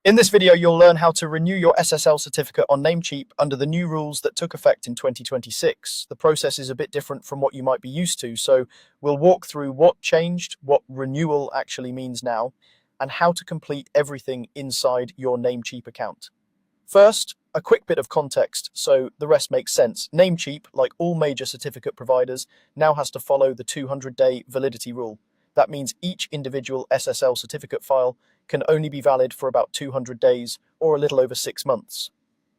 In this video, you'll learn how to renew your SSL certificate on Namecheap under the new rules that took effect in 2026. The process is a bit different from what you might be used to, so we'll walk through what changed, what renewal actually means now, and how to complete everything inside your Namecheap account. First, a quick bit of context so the rest makes sense. Namecheap, like all major certificate providers, now has to follow the 200-day validity rule. That means each individual SSL certificate file can only be valid for about 200 days or a little over 6 months.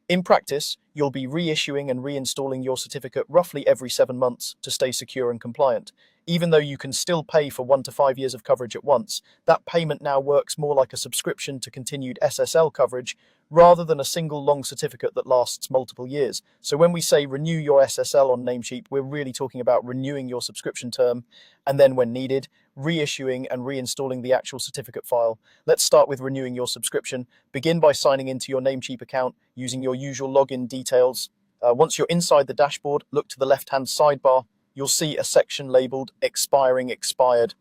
In practice, you'll be reissuing and reinstalling your certificate roughly every 7 months to stay secure and compliant. Even though you can still pay for 1 to 5 years of coverage at once, that payment now works more like a subscription to continued SSL coverage rather than a single long certificate that lasts multiple years. So when we say renew your SSL on Namecheap, we're really talking about renewing your subscription term and then, when needed, reissuing and reinstalling the actual certificate file. Let's start with renewing your subscription. Begin by signing into your Namecheap account using your usual login details. Once you're inside the dashboard, look to the left-hand sidebar. You'll see a section labeled Expiring Expired.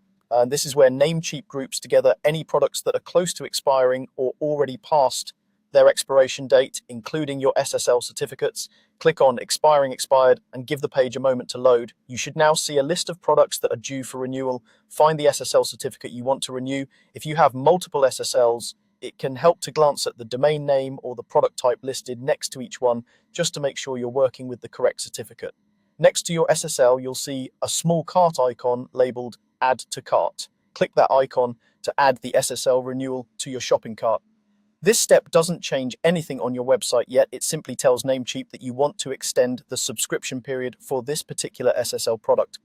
This is where Namecheap groups together any products that are close to expiring or already past their expiration date, including your SSL certificates. Click on Expiring Expired and give the page a moment to load. You should now see a list of products that are due for renewal. Find the SSL certificate you want to renew. If you have multiple SSLs, it can help to glance at the domain name or the product type listed next to each one just to make sure you're working with the correct certificate. Next to your SSL, you'll see a small cart icon labeled Add to Cart. Click that icon to add the SSL renewal to your shopping cart. This step doesn't change anything on your website yet. It simply tells Namecheap that you want to extend the subscription period for this particular SSL product.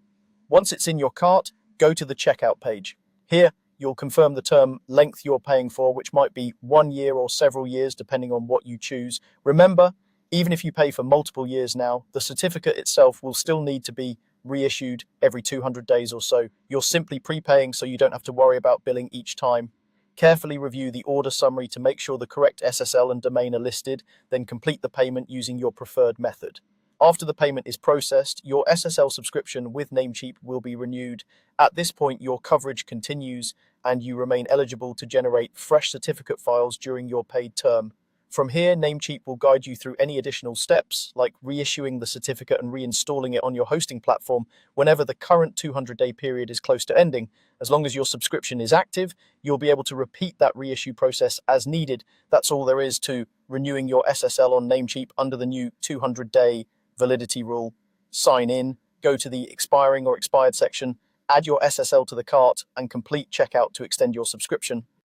Once it's in your cart, go to the checkout page. Here, you'll confirm the term length you're paying for, which might be 1 year or several years, depending on what you choose. Remember, even if you pay for multiple years now, the certificate itself will still need to be reissued every 200 days or so. You're simply prepaying so you don't have to worry about billing each time. Carefully review the order summary to make sure the correct SSL and domain are listed, then complete the payment using your preferred method. After the payment is processed, your SSL subscription with Namecheap will be renewed. At this point, your coverage continues and you remain eligible to generate fresh certificate files during your paid term. From here, Namecheap will guide you through any additional steps, like reissuing the certificate and reinstalling it on your hosting platform whenever the current 200-day period is close to ending. As long as your subscription is active, you'll be able to repeat that reissue process as needed. That's all there is to renewing your SSL on Namecheap under the new 200-day validity rule. Sign in, go to the expiring or expired section, add your SSL to the cart, and complete checkout to extend your subscription.